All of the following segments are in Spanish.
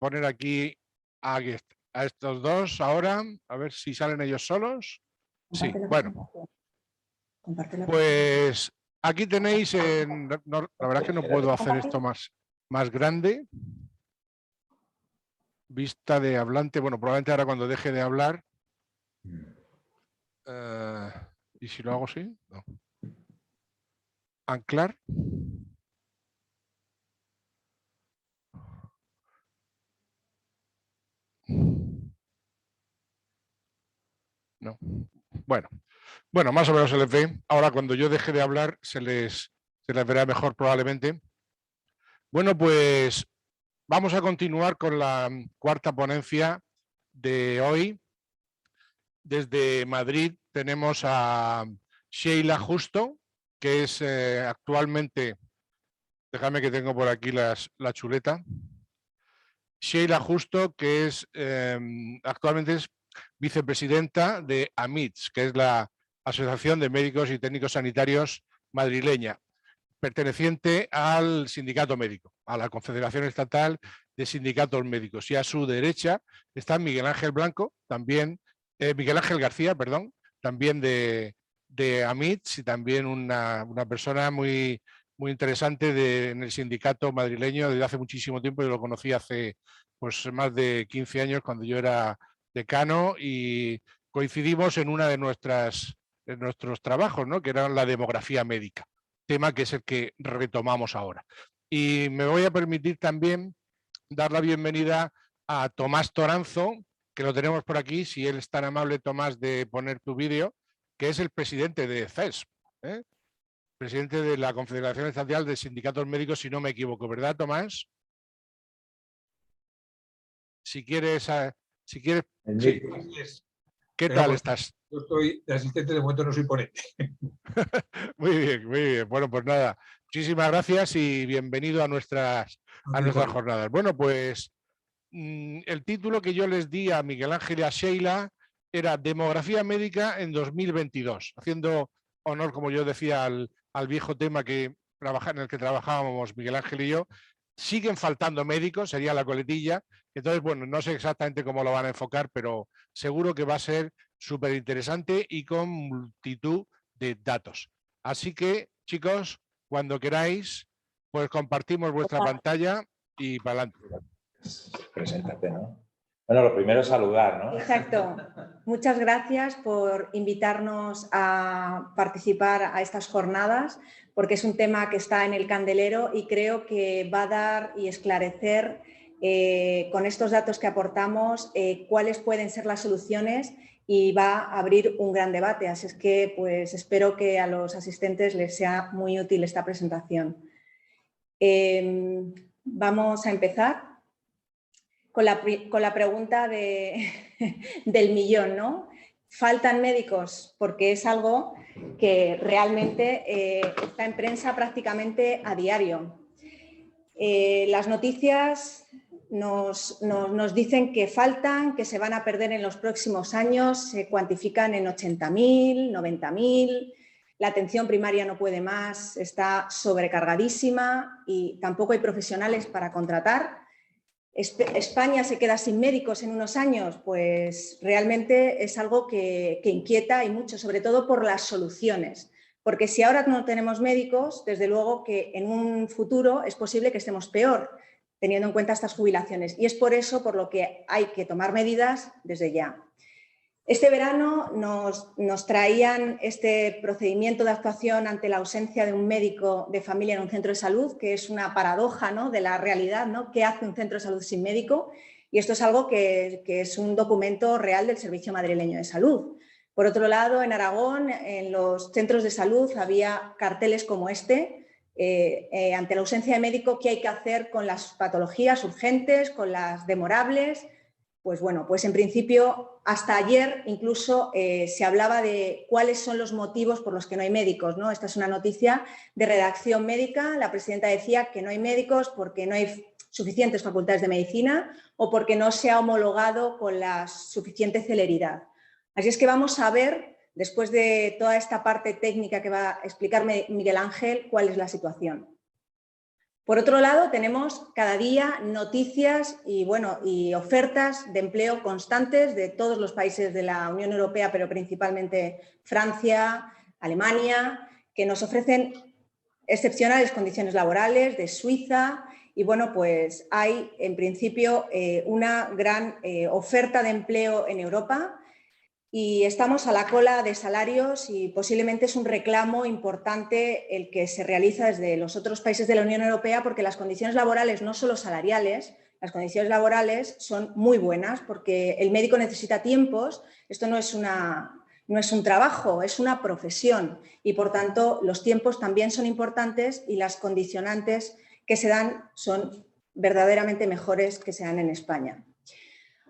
poner aquí a estos dos ahora, a ver si salen ellos solos. Sí, bueno. Pues aquí tenéis, la verdad es que no puedo hacer esto más grande. Vista de hablante, bueno, probablemente ahora cuando deje de hablar. ¿Y si lo hago así? No. Anclar. No. Bueno, más o menos se les ve. Ahora cuando yo deje de hablar se les verá mejor probablemente. Bueno, pues vamos a continuar con la cuarta ponencia de hoy. Desde Madrid tenemos a Sheila Justo, que es actualmente, déjame que tengo por aquí la chuleta. Sheila Justo, que es actualmente es vicepresidenta de AMITS, que es la Asociación de Médicos y Técnicos Sanitarios madrileña, perteneciente al sindicato médico, a la Confederación Estatal de Sindicatos Médicos. Y a su derecha está Miguel Ángel Blanco, también, Miguel Ángel García, perdón, también de AMITS y también una persona muy interesante en el sindicato madrileño desde hace muchísimo tiempo. Yo lo conocí hace pues más de 15 años cuando yo era decano y coincidimos en una de nuestros trabajos, ¿no? Que era la demografía médica, tema que es el que retomamos ahora. Y me voy a permitir también dar la bienvenida a Tomás Toranzo, que lo tenemos por aquí, si él es tan amable, Tomás, de poner tu vídeo, que es el presidente de CESP, presidente de la Confederación Estatal de Sindicatos Médicos, si no me equivoco, ¿verdad, Tomás? Si quieres... sí. ¿Qué tal estás? Yo estoy de asistente, de momento no soy ponente. Muy bien, muy bien. Bueno, pues nada, muchísimas gracias y bienvenido a nuestras jornadas. Bueno, pues el título que yo les di a Miguel Ángel y a Sheila era Demografía Médica en 2022, haciendo honor, como yo decía, al viejo tema en el que trabajábamos Miguel Ángel y yo. Siguen faltando médicos, sería la coletilla. Entonces, bueno, no sé exactamente cómo lo van a enfocar, pero seguro que va a ser súper interesante y con multitud de datos. Así que, chicos, cuando queráis, pues compartimos vuestra pantalla y para adelante. Preséntate, ¿no? Bueno, lo primero es saludar, ¿no? Exacto. Muchas gracias por invitarnos a participar a estas jornadas, porque es un tema que está en el candelero y creo que va a dar y esclarecer con estos datos que aportamos cuáles pueden ser las soluciones y va a abrir un gran debate. Así es que pues, espero que a los asistentes les sea muy útil esta presentación. Vamos a empezar con la pregunta del millón, ¿no? ¿Faltan médicos? Porque es algo que realmente está en prensa prácticamente a diario. Las noticias nos dicen que faltan, que se van a perder en los próximos años, se cuantifican en 80.000, 90.000. La atención primaria no puede más, está sobrecargadísima y tampoco hay profesionales para contratar. ¿España se queda sin médicos en unos años? Pues realmente es algo que inquieta y mucho, sobre todo por las soluciones. Porque si ahora no tenemos médicos, desde luego que en un futuro es posible que estemos peor, teniendo en cuenta estas jubilaciones. Y es por eso por lo que hay que tomar medidas desde ya. Este verano nos traían este procedimiento de actuación ante la ausencia de un médico de familia en un centro de salud, que es una paradoja, ¿no?, de la realidad, ¿no? ¿Qué hace un centro de salud sin médico? Y esto es algo que es un documento real del Servicio Madrileño de Salud. Por otro lado, en Aragón, en los centros de salud había carteles como este, ante la ausencia de médico, ¿qué hay que hacer con las patologías urgentes, con las demorables? Pues bueno, pues en principio hasta ayer incluso se hablaba de cuáles son los motivos por los que no hay médicos, ¿no? Esta es una noticia de redacción médica. La presidenta decía que no hay médicos porque no hay suficientes facultades de medicina o porque no se ha homologado con la suficiente celeridad. Así es que vamos a ver, después de toda esta parte técnica que va a explicarme Miguel Ángel, cuál es la situación. Por otro lado, tenemos cada día noticias y ofertas de empleo constantes de todos los países de la Unión Europea, pero principalmente Francia, Alemania, que nos ofrecen excepcionales condiciones laborales, de Suiza, y bueno, pues hay en principio una gran oferta de empleo en Europa. Y estamos a la cola de salarios y posiblemente es un reclamo importante el que se realiza desde los otros países de la Unión Europea, porque las condiciones laborales, no solo salariales, las condiciones laborales son muy buenas porque el médico necesita tiempos. Esto no es un trabajo, es una profesión y por tanto los tiempos también son importantes y las condicionantes que se dan son verdaderamente mejores que se dan en España.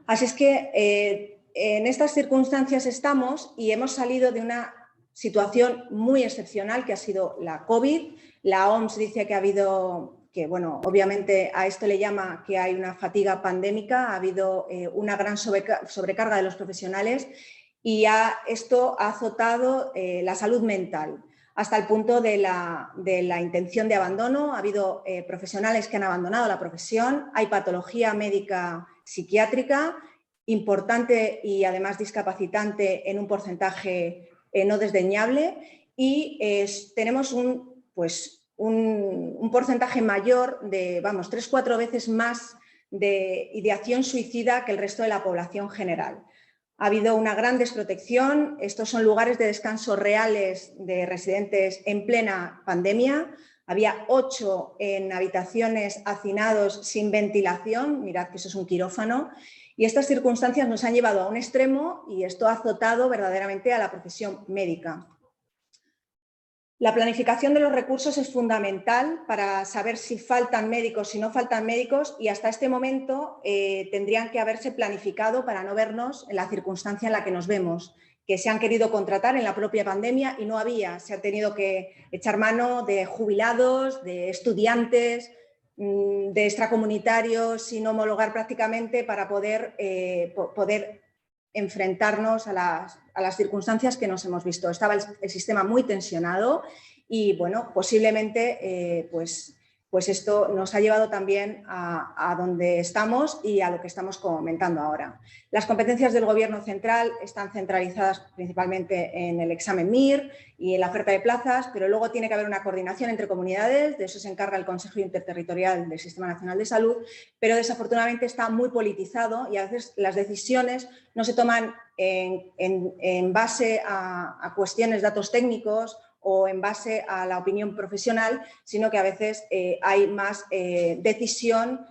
Así es que en estas circunstancias estamos y hemos salido de una situación muy excepcional que ha sido la COVID. La OMS dice que ha habido, obviamente a esto le llama que hay una fatiga pandémica, ha habido una gran sobrecarga de los profesionales y esto ha azotado la salud mental hasta el punto de la intención de abandono. Ha habido profesionales que han abandonado la profesión, hay patología médica psiquiátrica importante y además discapacitante en un porcentaje no desdeñable y tenemos un porcentaje mayor de, 3-4 veces más de ideación suicida que el resto de la población general. Ha habido una gran desprotección, estos son lugares de descanso reales de residentes en plena pandemia. Había 8 en habitaciones hacinados sin ventilación, mirad que eso es un quirófano. Y estas circunstancias nos han llevado a un extremo y esto ha azotado verdaderamente a la profesión médica. La planificación de los recursos es fundamental para saber si faltan médicos, si no faltan médicos y hasta este momento tendrían que haberse planificado para no vernos en la circunstancia en la que nos vemos, que se han querido contratar en la propia pandemia y no había, se ha tenido que echar mano de jubilados, de estudiantes, de extracomunitarios sin homologar prácticamente para poder enfrentarnos a las circunstancias que nos hemos visto. Estaba el sistema muy tensionado y bueno, posiblemente pues esto nos ha llevado también a donde estamos y a lo que estamos comentando ahora. Las competencias del Gobierno central están centralizadas principalmente en el examen MIR y en la oferta de plazas, pero luego tiene que haber una coordinación entre comunidades, de eso se encarga el Consejo Interterritorial del Sistema Nacional de Salud, pero desafortunadamente está muy politizado y a veces las decisiones no se toman en base a cuestiones, datos técnicos o en base a la opinión profesional, sino que a veces hay más decisión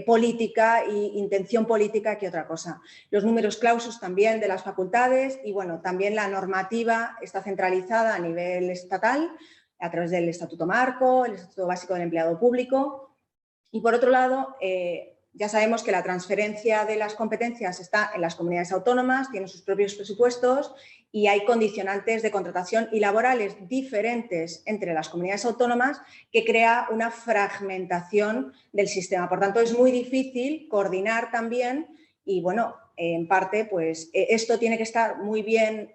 política e intención política que otra cosa. Los números clausus también de las facultades y bueno, también la normativa está centralizada a nivel estatal a través del Estatuto Marco, el Estatuto Básico del Empleado Público y por otro lado ya sabemos que la transferencia de las competencias está en las comunidades autónomas, tienen sus propios presupuestos y hay condicionantes de contratación y laborales diferentes entre las comunidades autónomas que crea una fragmentación del sistema. Por tanto, es muy difícil coordinar también y, bueno, en parte, pues esto tiene que estar muy bien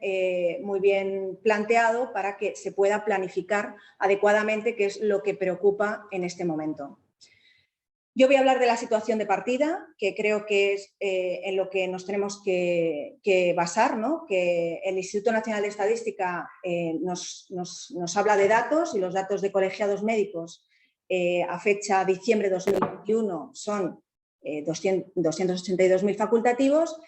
planteado para que se pueda planificar adecuadamente, que es lo que preocupa en este momento. Yo voy a hablar de la situación de partida, que creo que es en lo que nos tenemos que basar, ¿no? Que el Instituto Nacional de Estadística nos habla de datos y los datos de colegiados médicos a fecha diciembre de 2021 son 282.000 facultativos,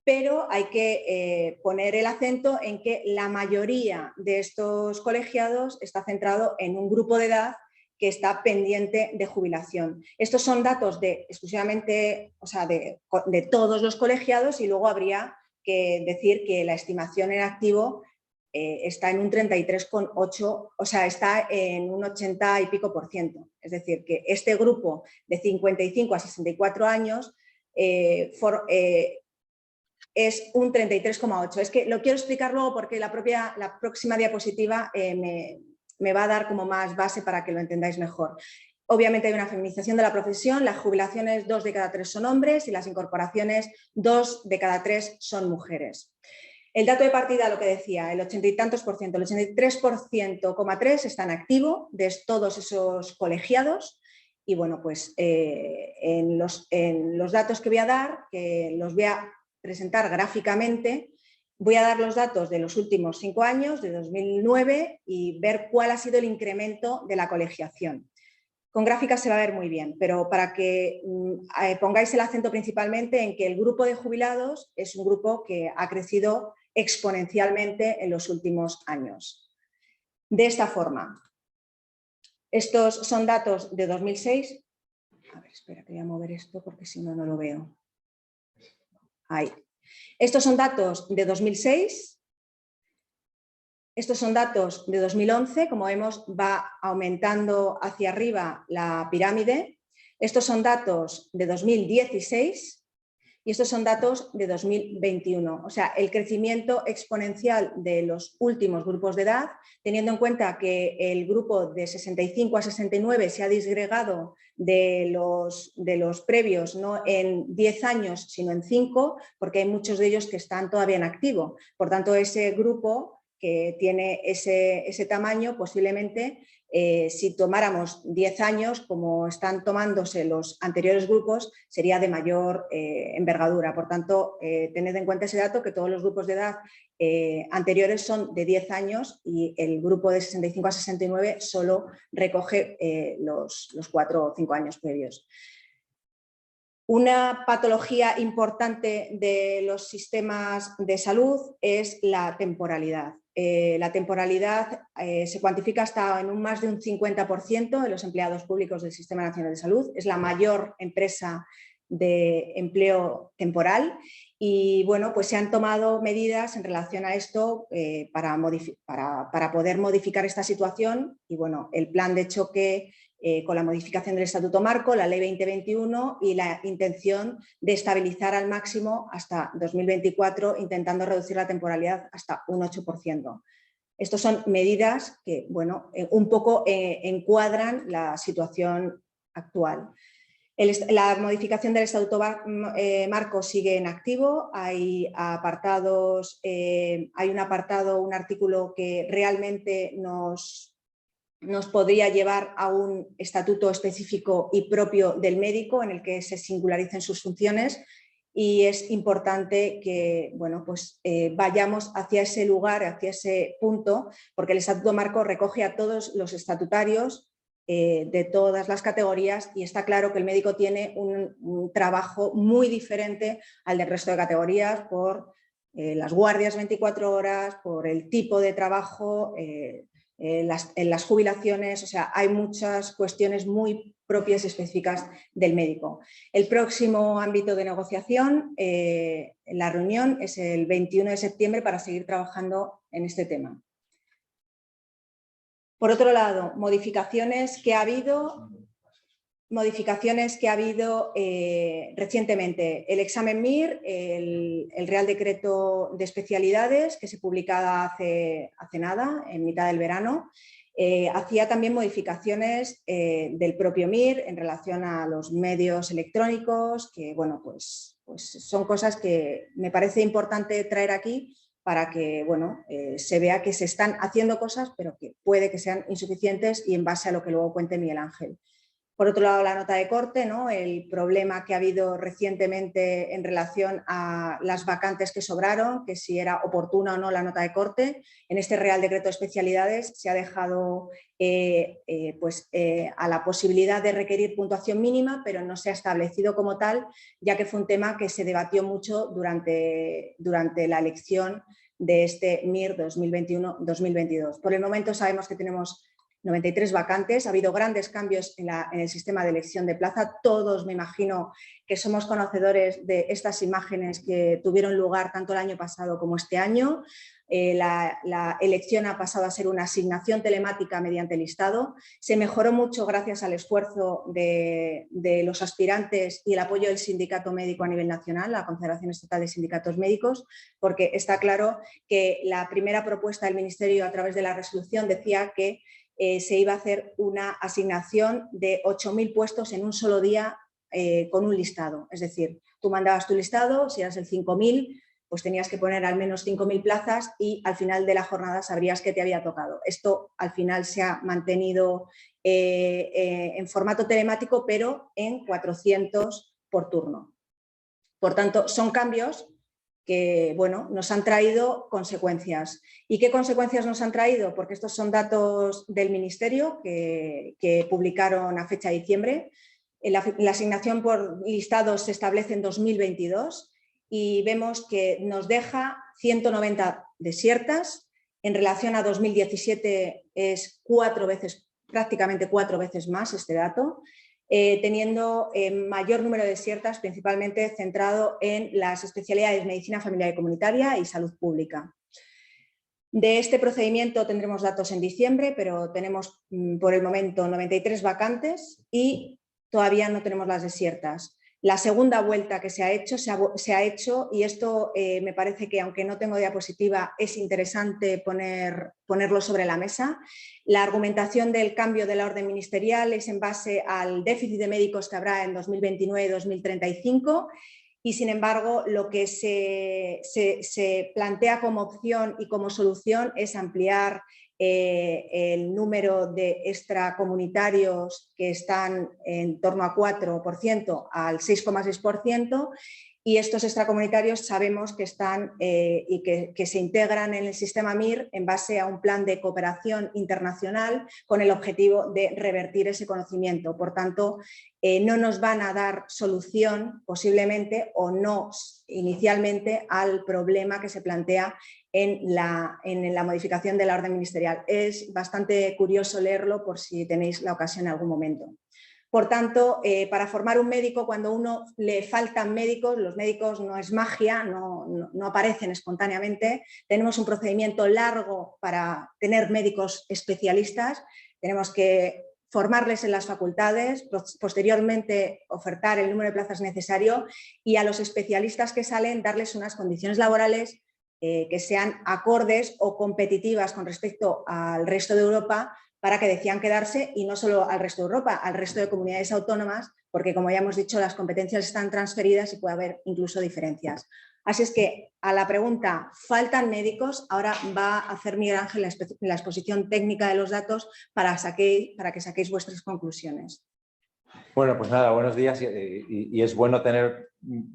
pero hay que poner el acento en que la mayoría de estos colegiados está centrado en un grupo de edad que está pendiente de jubilación. Estos son datos exclusivamente, o sea, de todos los colegiados y luego habría que decir que la estimación en activo está en un 33,8%, o sea, está en un 80 y pico %. Es decir, que este grupo de 55 a 64 años es un 33,8%. Es que lo quiero explicar luego porque la próxima diapositiva me va a dar como más base para que lo entendáis mejor. Obviamente hay una feminización de la profesión, las jubilaciones 2 de cada 3 son hombres y las incorporaciones 2 de cada 3 son mujeres. El dato de partida, lo que decía, el 80 y tantos por ciento, el 83,3% está en activo de todos esos colegiados. Y bueno, pues en los datos que voy a dar, que los voy a presentar gráficamente, voy a dar los datos de los últimos 5 años, de 2009, y ver cuál ha sido el incremento de la colegiación. Con gráficas se va a ver muy bien, pero para que pongáis el acento principalmente en que el grupo de jubilados es un grupo que ha crecido exponencialmente en los últimos años. De esta forma, estos son datos de 2006. A ver, espera, que voy a mover esto porque si no, no lo veo. Ahí. Estos son datos de 2006. Estos son datos de 2011, como vemos va aumentando hacia arriba la pirámide. Estos son datos de 2016 y estos son datos de 2021. O sea, el crecimiento exponencial de los últimos grupos de edad, teniendo en cuenta que el grupo de 65 a 69 se ha disgregado de los previos, no en 10 años, sino en 5, porque hay muchos de ellos que están todavía en activo. Por tanto, ese grupo que tiene ese tamaño, posiblemente, si tomáramos 10 años, como están tomándose los anteriores grupos, sería de mayor envergadura. Por tanto, tened en cuenta ese dato, que todos los grupos de edad anteriores son de 10 años y el grupo de 65 a 69 solo recoge los 4 o 5 años previos. Una patología importante de los sistemas de salud es la temporalidad. La temporalidad se cuantifica hasta en más de un 50% de los empleados públicos del Sistema Nacional de Salud. Es la mayor empresa de empleo temporal y bueno, pues se han tomado medidas en relación a esto para poder modificar esta situación y bueno, el plan de choque con la modificación del Estatuto Marco, la Ley 2021 y la intención de estabilizar al máximo hasta 2024, intentando reducir la temporalidad hasta un 8%. Estas son medidas que, bueno, un poco encuadran la situación actual. La modificación del Estatuto Marco sigue en activo, hay apartados, hay un artículo que realmente nos podría llevar a un estatuto específico y propio del médico en el que se singularicen sus funciones y es importante que bueno, pues, vayamos hacia ese lugar, hacia ese punto, porque el Estatuto Marco recoge a todos los estatutarios de todas las categorías y está claro que el médico tiene un trabajo muy diferente al del resto de categorías por las guardias 24 horas, por el tipo de trabajo, en las jubilaciones, o sea, hay muchas cuestiones muy propias y específicas del médico. El próximo ámbito de negociación, la reunión es el 21 de septiembre para seguir trabajando en este tema. Por otro lado, modificaciones que ha habido recientemente. El examen MIR, el Real Decreto de Especialidades, que se publicaba hace nada, en mitad del verano, hacía también modificaciones del propio MIR en relación a los medios electrónicos, que bueno, pues son cosas que me parece importante traer aquí para que bueno, se vea que se están haciendo cosas, pero que puede que sean insuficientes y en base a lo que luego cuente Miguel Ángel. Por otro lado, la nota de corte, ¿no? El problema que ha habido recientemente en relación a las vacantes que sobraron, que si era oportuna o no la nota de corte. En este Real Decreto de Especialidades se ha dejado a la posibilidad de requerir puntuación mínima, pero no se ha establecido como tal, ya que fue un tema que se debatió mucho durante la elección de este MIR 2021-2022. Por el momento sabemos que tenemos 93 vacantes, ha habido grandes cambios en el sistema de elección de plaza. Todos me imagino que somos conocedores de estas imágenes que tuvieron lugar tanto el año pasado como este año. La elección ha pasado a ser una asignación telemática mediante listado. Se mejoró mucho gracias al esfuerzo de los aspirantes y el apoyo del sindicato médico a nivel nacional, la Confederación Estatal de Sindicatos Médicos, porque está claro que la primera propuesta del Ministerio a través de la resolución decía que se iba a hacer una asignación de 8.000 puestos en un solo día con un listado. Es decir, tú mandabas tu listado, si eras el 5.000, pues tenías que poner al menos 5.000 plazas y al final de la jornada sabrías que te había tocado. Esto al final se ha mantenido en formato telemático, pero en 400 por turno. Por tanto, son cambios que, bueno, nos han traído consecuencias. ¿Y qué consecuencias nos han traído? Porque estos son datos del Ministerio que publicaron a fecha de diciembre. La asignación por listados se establece en 2022 y vemos que nos deja 190 desiertas. En relación a 2017 es prácticamente 4 veces más este dato, teniendo mayor número de desiertas, principalmente centrado en las especialidades de medicina familiar y comunitaria y salud pública. De este procedimiento tendremos datos en diciembre, pero tenemos por el momento 93 vacantes y todavía no tenemos las desiertas. La segunda vuelta que se ha hecho y esto me parece que, aunque no tengo diapositiva, es interesante ponerlo sobre la mesa. La argumentación del cambio de la orden ministerial es en base al déficit de médicos que habrá en 2029-2035 y, sin embargo, lo que se plantea como opción y como solución es ampliar el número de extracomunitarios, que están en torno a 4%, al 6,6%, y estos extracomunitarios sabemos que están y que se integran en el sistema MIR en base a un plan de cooperación internacional con el objetivo de revertir ese conocimiento. Por tanto, no nos van a dar solución posiblemente o no inicialmente al problema que se plantea en la modificación de la orden ministerial. Es bastante curioso leerlo por si tenéis la ocasión en algún momento. Por tanto, para formar un médico, cuando a uno le faltan médicos, los médicos no es magia, no aparecen espontáneamente. Tenemos un procedimiento largo para tener médicos especialistas. Tenemos que formarles en las facultades, posteriormente ofertar el número de plazas necesario y a los especialistas que salen darles unas condiciones laborales que sean acordes o competitivas con respecto al resto de Europa, para que decidan quedarse, y no solo al resto de Europa, al resto de comunidades autónomas, porque, como ya hemos dicho, las competencias están transferidas y puede haber incluso diferencias. Así es que, a la pregunta, ¿faltan médicos? Ahora va a hacer Miguel Ángel la exposición técnica de los datos para que saquéis vuestras conclusiones. Bueno, pues nada, buenos días y es bueno tener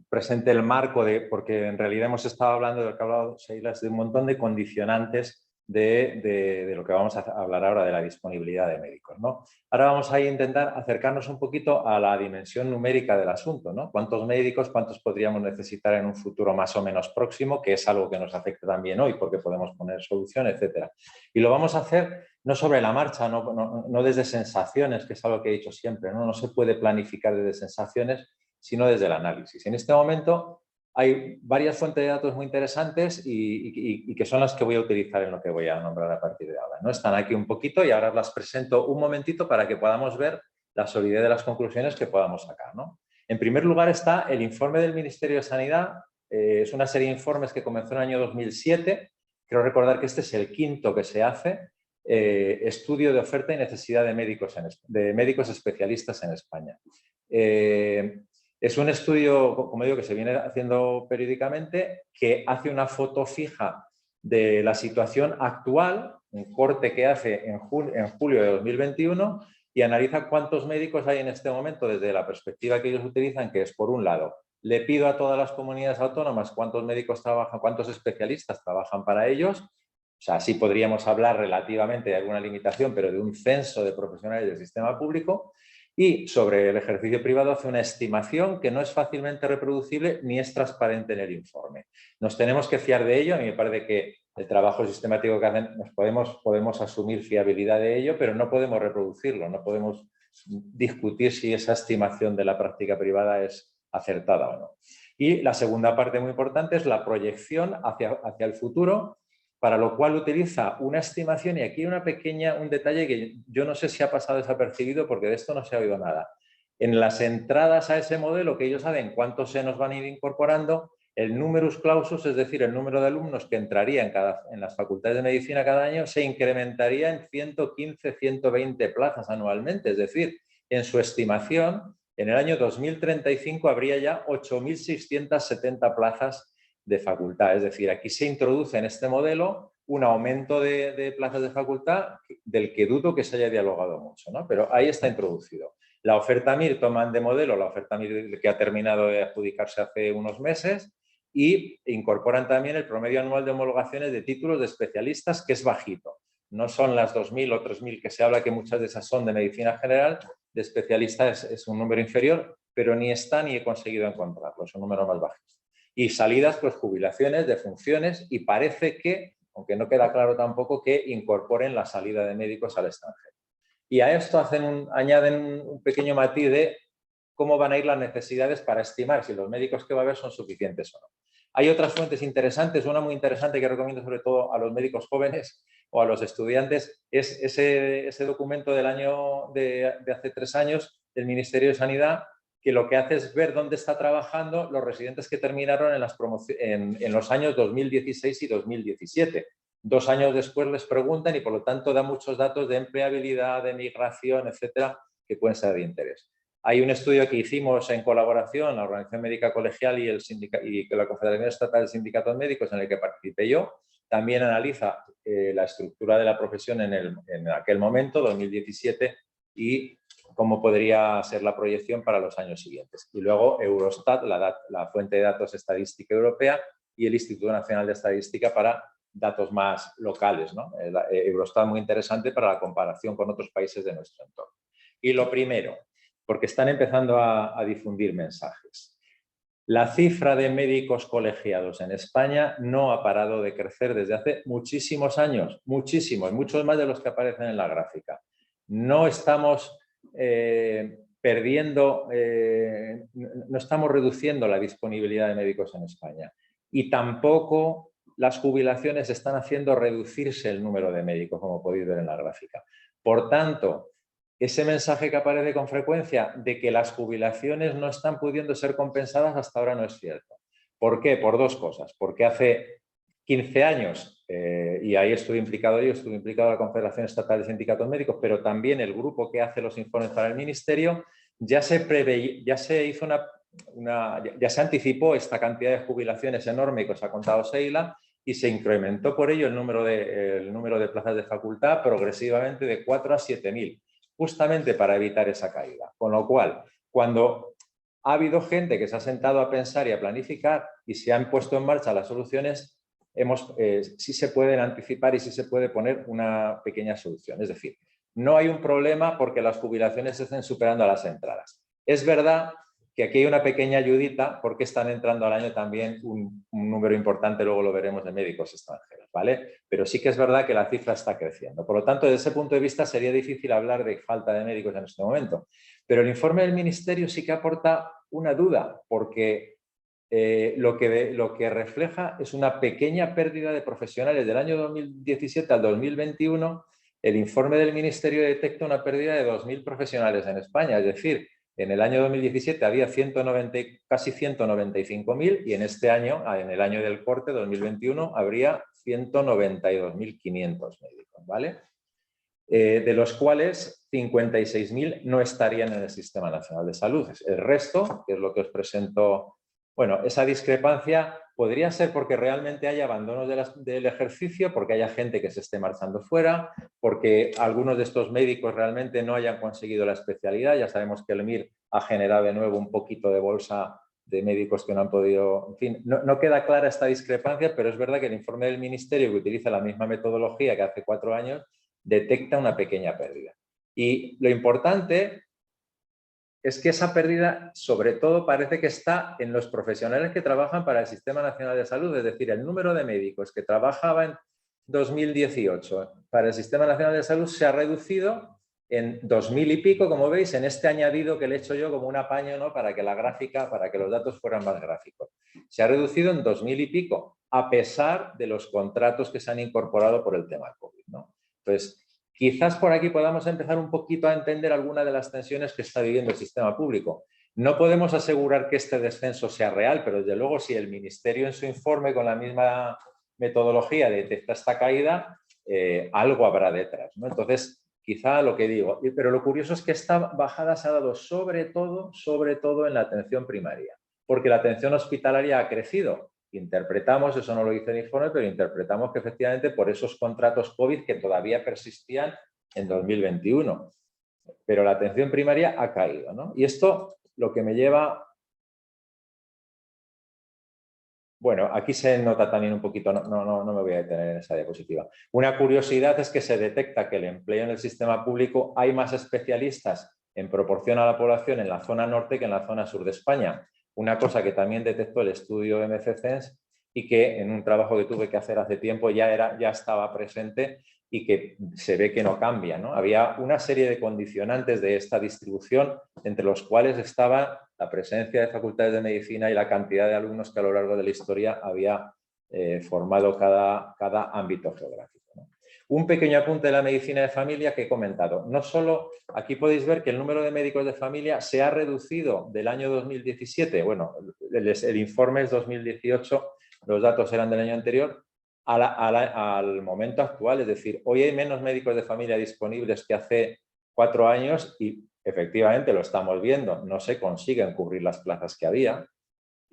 presente el marco, porque en realidad hemos estado hablando de lo que ha hablado Sheila, de un montón de condicionantes de lo que vamos a hablar ahora, de la disponibilidad de médicos, ¿no? Ahora vamos a intentar acercarnos un poquito a la dimensión numérica del asunto, ¿no? ¿Cuántos médicos, cuántos podríamos necesitar en un futuro más o menos próximo, que es algo que nos afecta también hoy porque podemos poner solución, etcétera? Y lo vamos a hacer no sobre la marcha, no desde sensaciones, que es algo que he dicho siempre, ¿no? No se puede planificar desde sensaciones, sino desde el análisis. En este momento hay varias fuentes de datos muy interesantes y que son las que voy a utilizar en lo que voy a nombrar a partir de ahora, ¿no? Están aquí un poquito y ahora las presento un momentito para que podamos ver la solidez de las conclusiones que podamos sacar, ¿no? En primer lugar está el informe del Ministerio de Sanidad. Es una serie de informes que comenzó en el año 2007. Quiero recordar que este es el quinto que se hace. Estudio de oferta y necesidad de médicos especialistas en España. Es un estudio, como digo, que se viene haciendo periódicamente, que hace una foto fija de la situación actual, un corte que hace en julio de 2021, y analiza cuántos médicos hay en este momento desde la perspectiva que ellos utilizan, que es, por un lado, le pido a todas las comunidades autónomas cuántos médicos trabajan, cuántos especialistas trabajan para ellos. O sea, sí podríamos hablar relativamente de alguna limitación, pero de un censo de profesionales del sistema público. Y sobre el ejercicio privado hace una estimación que no es fácilmente reproducible ni es transparente en el informe. Nos tenemos que fiar de ello. A mí me parece que el trabajo sistemático que hacen, podemos asumir fiabilidad de ello, pero no podemos reproducirlo, no podemos discutir si esa estimación de la práctica privada es acertada o no. Y la segunda parte muy importante es la proyección hacia el futuro, para lo cual utiliza una estimación, y aquí hay un detalle que yo no sé si ha pasado desapercibido porque de esto no se ha oído nada. En las entradas a ese modelo que ellos saben cuántos se nos van a ir incorporando, el numerus clausus, es decir, el número de alumnos que entraría en las facultades de medicina cada año, se incrementaría en 115, 120 plazas anualmente. Es decir, en su estimación, en el año 2035 habría ya 8.670 plazas de facultad. Es decir, aquí se introduce en este modelo un aumento de plazas de facultad del que dudo que se haya dialogado mucho, ¿no? Pero ahí está introducido. La oferta MIR toman de modelo la oferta MIR que ha terminado de adjudicarse hace unos meses y incorporan también el promedio anual de homologaciones de títulos de especialistas, que es bajito. No son las 2.000 o 3.000 que se habla, que muchas de esas son de medicina general, de especialistas es un número inferior, pero ni está ni he conseguido encontrarlo, es un número más bajo. Y salidas, pues jubilaciones de funciones, y parece que, aunque no queda claro tampoco, que incorporen la salida de médicos al extranjero. Y a esto añaden un pequeño matiz de cómo van a ir las necesidades para estimar si los médicos que va a haber son suficientes o no. Hay otras fuentes interesantes, una muy interesante que recomiendo sobre todo a los médicos jóvenes o a los estudiantes, es ese documento del año de hace 3 años del Ministerio de Sanidad, que lo que hace es ver dónde está trabajando los residentes que terminaron en los años 2016 y 2017. 2 años después les preguntan y por lo tanto da muchos datos de empleabilidad, de migración, etcétera, que pueden ser de interés. Hay un estudio que hicimos en colaboración, la Organización Médica Colegial y la Confederación Estatal de Sindicatos Médicos, en el que participé yo. También analiza la estructura de la profesión en aquel momento, 2017, y cómo podría ser la proyección para los años siguientes. Y luego Eurostat, la fuente de datos estadística europea, y el Instituto Nacional de Estadística para datos más locales, ¿no? Eurostat muy interesante para la comparación con otros países de nuestro entorno. Y lo primero, porque están empezando a difundir mensajes. La cifra de médicos colegiados en España no ha parado de crecer desde hace muchísimos años, muchísimos, muchos más de los que aparecen en la gráfica. No estamos no estamos reduciendo la disponibilidad de médicos en España, y tampoco las jubilaciones están haciendo reducirse el número de médicos, como podéis ver en la gráfica. Por tanto, ese mensaje que aparece con frecuencia de que las jubilaciones no están pudiendo ser compensadas hasta ahora no es cierto. ¿Por qué? Por 2 cosas. Porque hace 15 años, y ahí estuve implicado la Confederación Estatal de Sindicatos Médicos, pero también el grupo que hace los informes para el Ministerio, ya se anticipó esta cantidad de jubilaciones enorme que os ha contado Sheila, y se incrementó por ello el número de plazas de facultad progresivamente de 4 a 7.000. Justamente para evitar esa caída. Con lo cual, cuando ha habido gente que se ha sentado a pensar y a planificar y se han puesto en marcha las soluciones, sí se pueden anticipar y sí se puede poner una pequeña solución. Es decir, no hay un problema porque las jubilaciones estén superando a las entradas. Es verdad que aquí hay una pequeña ayudita porque están entrando al año también un número importante, luego lo veremos, de médicos extranjeros, ¿vale? Pero sí que es verdad que la cifra está creciendo. Por lo tanto, desde ese punto de vista sería difícil hablar de falta de médicos en este momento. Pero el informe del Ministerio sí que aporta una duda, porque lo que refleja es una pequeña pérdida de profesionales del año 2017 al 2021. El informe del Ministerio detecta una pérdida de 2.000 profesionales en España, es decir, en el año 2017 había casi 195.000 y en este año, en el año del corte, 2021, habría 192.500 médicos, ¿vale? De los cuales 56.000 no estarían en el Sistema Nacional de Salud. El resto, que es lo que os presento, bueno, esa discrepancia podría ser porque realmente hay abandonos del ejercicio, porque haya gente que se esté marchando fuera, porque algunos de estos médicos realmente no hayan conseguido la especialidad. Ya sabemos que el MIR ha generado de nuevo un poquito de bolsa de médicos que no han podido... En fin, no queda clara esta discrepancia, pero es verdad que el informe del Ministerio, que utiliza la misma metodología que hace 4 años, detecta una pequeña pérdida. Y lo importante es que esa pérdida, sobre todo, parece que está en los profesionales que trabajan para el Sistema Nacional de Salud, es decir, el número de médicos que trabajaban en 2018 para el Sistema Nacional de Salud se ha reducido en 2.000 y pico, como veis, en este añadido que le he hecho yo como un apaño, ¿no?, para que la gráfica, para que los datos fueran más gráficos. Se ha reducido en 2.000 y pico, a pesar de los contratos que se han incorporado por el tema COVID, ¿no? Entonces, quizás por aquí podamos empezar un poquito a entender alguna de las tensiones que está viviendo el sistema público. No podemos asegurar que este descenso sea real, pero desde luego si el Ministerio en su informe con la misma metodología detecta esta caída, algo habrá detrás, ¿no? Entonces, quizá lo que digo, pero lo curioso es que esta bajada se ha dado sobre todo en la atención primaria, porque la atención hospitalaria ha crecido, Interpretamos, eso no lo dice el informe, pero interpretamos que efectivamente por esos contratos COVID que todavía persistían en 2021. Pero la atención primaria ha caído, ¿no? Y esto lo que me lleva... Bueno, aquí se nota también un poquito, no me voy a detener en esa diapositiva. Una curiosidad es que se detecta que el empleo en el sistema público hay más especialistas en proporción a la población en la zona norte que en la zona sur de España. Una cosa que también detectó el estudio MCCENS y que en un trabajo que tuve que hacer hace tiempo ya estaba presente y que se ve que no cambia, ¿no? Había una serie de condicionantes de esta distribución, entre los cuales estaba la presencia de facultades de medicina y la cantidad de alumnos que a lo largo de la historia había formado cada ámbito geográfico, ¿no? Un pequeño apunte de la medicina de familia que he comentado. No solo, aquí podéis ver que el número de médicos de familia se ha reducido del año 2017, bueno, el informe es 2018, los datos eran del año anterior, al momento actual. Es decir, hoy hay menos médicos de familia disponibles que hace 4 años y efectivamente lo estamos viendo, no se consiguen cubrir las plazas que había.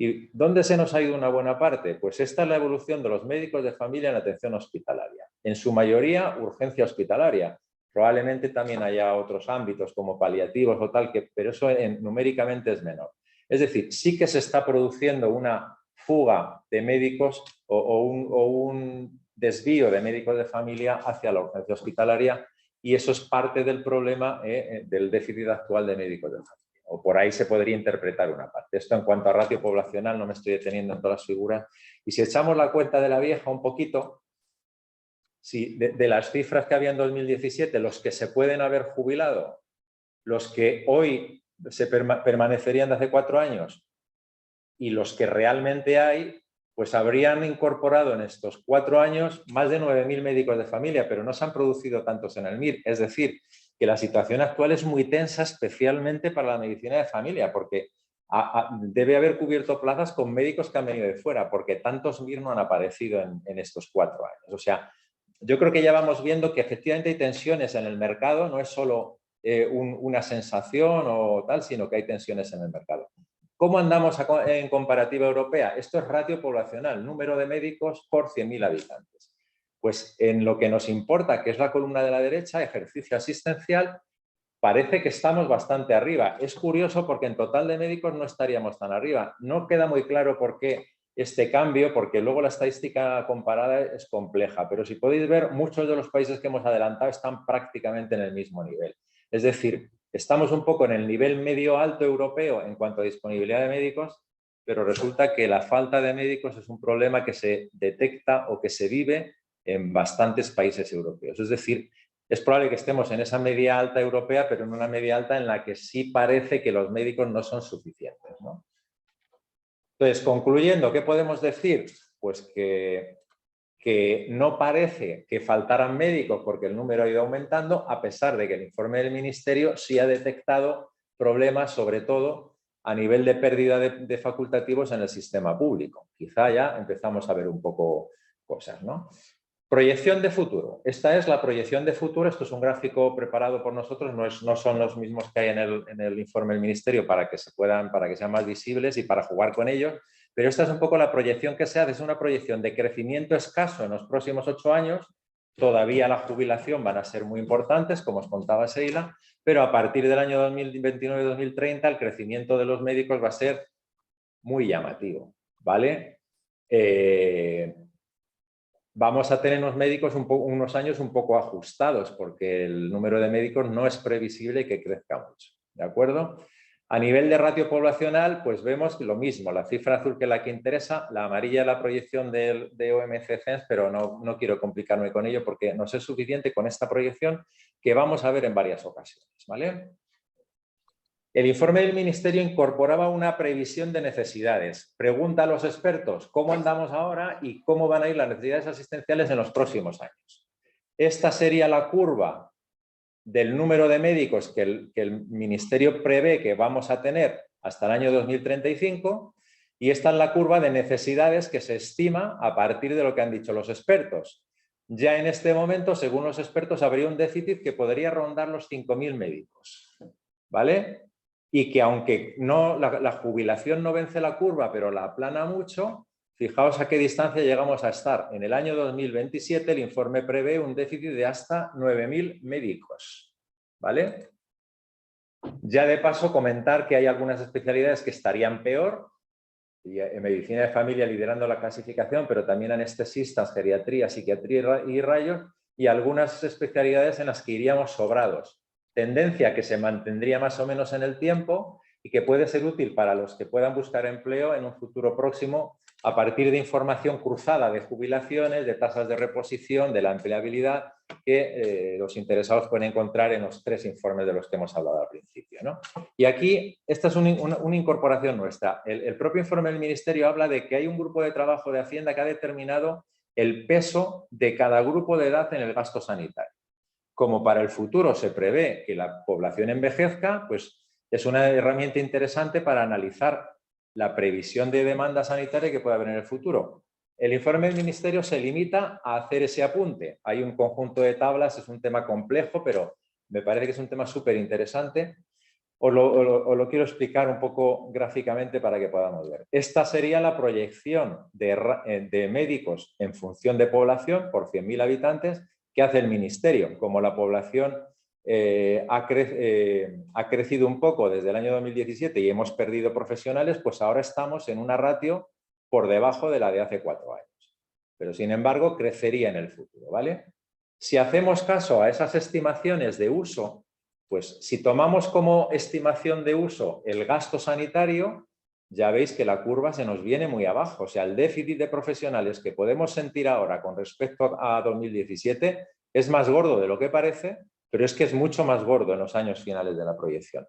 ¿Y dónde se nos ha ido una buena parte? Pues esta es la evolución de los médicos de familia en atención hospitalaria. En su mayoría, urgencia hospitalaria. Probablemente también haya otros ámbitos como paliativos o tal, pero eso numéricamente es menor. Es decir, sí que se está produciendo una fuga de médicos o un desvío de médicos de familia hacia la urgencia hospitalaria, y eso es parte del problema del déficit actual de médicos de familia. O por ahí se podría interpretar una parte. Esto en cuanto a ratio poblacional, no me estoy deteniendo en todas las figuras. Y si echamos la cuenta de la vieja un poquito, si de las cifras que había en 2017, los que se pueden haber jubilado, los que hoy se permanecerían de hace 4 años y los que realmente hay, pues habrían incorporado en estos 4 años más de 9.000 médicos de familia, pero no se han producido tantos en el MIR. Es decir, que la situación actual es muy tensa, especialmente para la medicina de familia, porque debe haber cubierto plazas con médicos que han venido de fuera, porque tantos MIR no han aparecido en estos 4 años. O sea, yo creo que ya vamos viendo que efectivamente hay tensiones en el mercado, no es solo una sensación o tal, sino que hay tensiones en el mercado. ¿Cómo andamos en comparativa europea? Esto es ratio poblacional, número de médicos por 100.000 habitantes. Pues en lo que nos importa, que es la columna de la derecha, ejercicio asistencial, parece que estamos bastante arriba. Es curioso porque en total de médicos no estaríamos tan arriba. No queda muy claro por qué este cambio, porque luego la estadística comparada es compleja, pero si podéis ver, muchos de los países que hemos adelantado están prácticamente en el mismo nivel. Es decir, estamos un poco en el nivel medio-alto europeo en cuanto a disponibilidad de médicos, pero resulta que la falta de médicos es un problema que se detecta o que se vive en bastantes países europeos. Es decir, es probable que estemos en esa media alta europea, pero en una media alta en la que sí parece que los médicos no son suficientes, ¿no? Entonces, concluyendo, ¿qué podemos decir? Pues que no parece que faltaran médicos porque el número ha ido aumentando, a pesar de que el informe del Ministerio sí ha detectado problemas, sobre todo a nivel de pérdida de facultativos en el sistema público. Quizá ya empezamos a ver un poco cosas, ¿no? Proyección de futuro. Esta es la proyección de futuro. Esto es un gráfico preparado por nosotros, no son los mismos que hay en el informe del Ministerio para que sean más visibles y para jugar con ellos. Pero esta es un poco la proyección que se hace. Es una proyección de crecimiento escaso en los próximos 8 años. Todavía la jubilación van a ser muy importantes, como os contaba Sheila, pero a partir del año 2029-2030 el crecimiento de los médicos va a ser muy llamativo, ¿vale? Vamos a tener unos médicos unos años un poco ajustados porque el número de médicos no es previsible que crezca mucho, ¿de acuerdo? A nivel de ratio poblacional, pues vemos lo mismo, la cifra azul que es la que interesa, la amarilla es la proyección de OMC-CENS, pero no quiero complicarme con ello porque nos es suficiente con esta proyección que vamos a ver en varias ocasiones, ¿vale? El informe del Ministerio incorporaba una previsión de necesidades. Pregunta a los expertos cómo andamos ahora y cómo van a ir las necesidades asistenciales en los próximos años. Esta sería la curva del número de médicos que el Ministerio prevé que vamos a tener hasta el año 2035 y esta es la curva de necesidades que se estima a partir de lo que han dicho los expertos. Ya en este momento, según los expertos, habría un déficit que podría rondar los 5.000 médicos, ¿vale? Y que aunque no, la jubilación no vence la curva, pero la aplana mucho, Fijaos a qué distancia llegamos a estar. En el año 2027 el informe prevé un déficit de hasta 9.000 médicos, ¿vale? Ya de paso comentar que hay algunas especialidades que estarían peor, y en medicina de familia liderando la clasificación, pero también anestesistas, geriatría, psiquiatría y rayos, y algunas especialidades en las que iríamos sobrados. Tendencia que se mantendría más o menos en el tiempo y que puede ser útil para los que puedan buscar empleo en un futuro próximo a partir de información cruzada de jubilaciones, de tasas de reposición, de la empleabilidad que los interesados pueden encontrar en los 3 informes de los que hemos hablado al principio, ¿no? Y aquí, esta es una incorporación nuestra. El propio informe del Ministerio habla de que hay un grupo de trabajo de Hacienda que ha determinado el peso de cada grupo de edad en el gasto sanitario. Como para el futuro se prevé que la población envejezca, pues es una herramienta interesante para analizar la previsión de demanda sanitaria que pueda haber en el futuro. El informe del Ministerio se limita a hacer ese apunte. Hay un conjunto de tablas, es un tema complejo, pero me parece que es un tema súper interesante. Os lo quiero explicar un poco gráficamente para que podamos ver. Esta sería la proyección de médicos en función de población por 100.000 habitantes que hace el Ministerio. Como la población ha crecido un poco desde el año 2017 y hemos perdido profesionales, pues ahora estamos en una ratio por debajo de la de hace 4 años. Pero, sin embargo, crecería en el futuro, ¿vale? Si hacemos caso a esas estimaciones de uso, pues si tomamos como estimación de uso el gasto sanitario, ya veis que la curva se nos viene muy abajo. O sea, el déficit de profesionales que podemos sentir ahora con respecto a 2017 es más gordo de lo que parece, pero es que es mucho más gordo en los años finales de la proyección.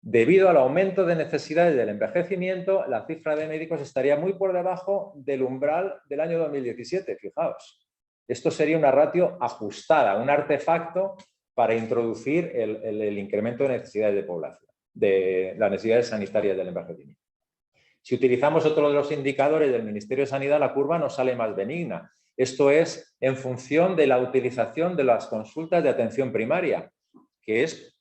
Debido al aumento de necesidades del envejecimiento, la cifra de médicos estaría muy por debajo del umbral del año 2017, fijaos. Esto sería una ratio ajustada, un artefacto para introducir el incremento de necesidades de población, de las necesidades sanitarias del envejecimiento. Si utilizamos otro de los indicadores del Ministerio de Sanidad, la curva nos sale más benigna. Esto es en función de la utilización de las consultas de atención primaria, que es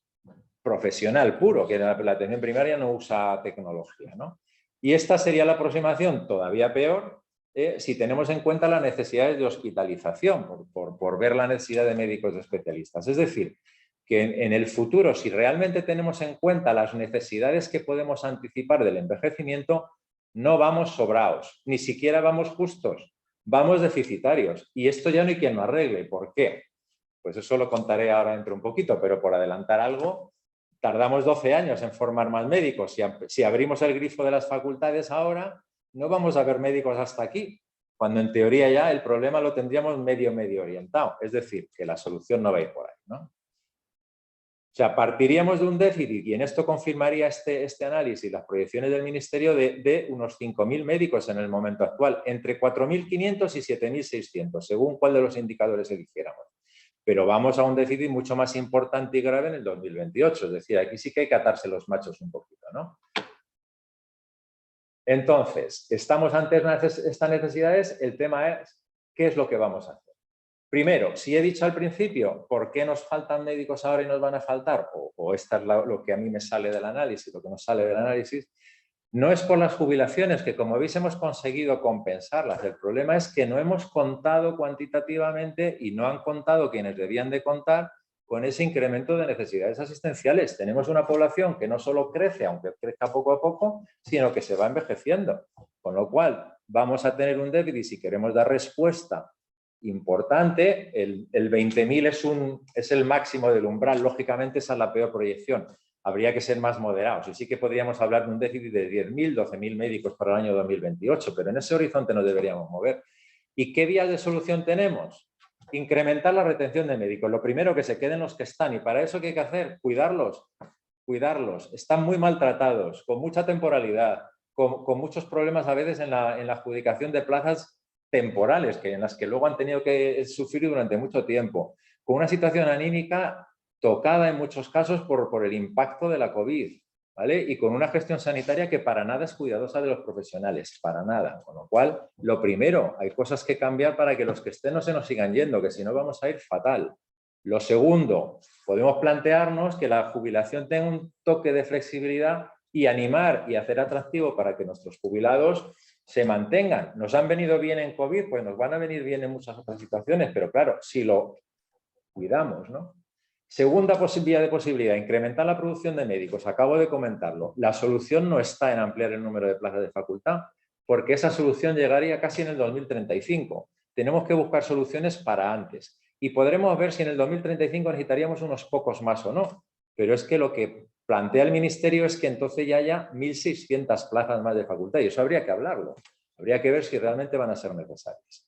profesional puro, que la atención primaria no usa tecnología, ¿no? Y esta sería la aproximación todavía peor si tenemos en cuenta las necesidades de hospitalización, por ver la necesidad de médicos especialistas. Es decir, que en el futuro, si realmente tenemos en cuenta las necesidades que podemos anticipar del envejecimiento, no vamos sobrados, ni siquiera vamos justos, vamos deficitarios. Y esto ya no hay quien lo arregle. ¿Por qué? Pues eso lo contaré ahora dentro un poquito, pero por adelantar algo, tardamos 12 años en formar más médicos. Si abrimos el grifo de las facultades ahora, no vamos a ver médicos hasta aquí, cuando en teoría ya el problema lo tendríamos medio orientado. Es decir, que la solución no va a ir por ahí, ¿no? O sea, partiríamos de un déficit, y en esto confirmaría este análisis, las proyecciones del Ministerio, de unos 5.000 médicos en el momento actual, entre 4.500 y 7.600, según cuál de los indicadores eligiéramos. Pero vamos a un déficit mucho más importante y grave en el 2028. Es decir, aquí sí que hay que atarse los machos un poquito, ¿no? Entonces, estamos ante estas necesidades. El tema es, ¿qué es lo que vamos a hacer? Primero, si he dicho al principio, ¿por qué nos faltan médicos ahora y nos van a faltar? O esta es lo que a mí me sale del análisis, lo que nos sale del análisis. No es por las jubilaciones, que como veis hemos conseguido compensarlas. El problema es que no hemos contado cuantitativamente y no han contado quienes debían de contar con ese incremento de necesidades asistenciales. Tenemos una población que no solo crece, aunque crezca poco a poco, sino que se va envejeciendo. Con lo cual vamos a tener un déficit si queremos dar respuesta importante. El 20.000 es el máximo del umbral. Lógicamente esa es la peor proyección. Habría que ser más moderados y sí que podríamos hablar de un déficit de 10.000, 12.000 médicos para el año 2028, pero en ese horizonte nos deberíamos mover. ¿Y qué vías de solución tenemos? Incrementar la retención de médicos. Lo primero, que se queden los que están, y para eso ¿qué hay que hacer? Cuidarlos. Están muy maltratados, con mucha temporalidad, con muchos problemas a veces en la adjudicación de plazas temporales, en las que luego han tenido que sufrir durante mucho tiempo, con una situación anímica tocada en muchos casos por el impacto de la COVID, ¿vale? Y con una gestión sanitaria que para nada es cuidadosa de los profesionales, para nada. Con lo cual, lo primero, hay cosas que cambiar para que los que estén no se nos sigan yendo, que si no vamos a ir fatal. Lo segundo, podemos plantearnos que la jubilación tenga un toque de flexibilidad y animar y hacer atractivo para que nuestros jubilados se mantengan. Nos han venido bien en COVID, pues nos van a venir bien en muchas otras situaciones, pero claro, si lo cuidamos, ¿no? Segunda vía de posibilidad, incrementar la producción de médicos. Acabo de comentarlo. La solución no está en ampliar el número de plazas de facultad, porque esa solución llegaría casi en el 2035. Tenemos que buscar soluciones para antes. Y podremos ver si en el 2035 necesitaríamos unos pocos más o no. Pero es que lo que plantea el Ministerio es que entonces ya haya 1.600 plazas más de facultad. Y eso habría que hablarlo. Habría que ver si realmente van a ser necesarias.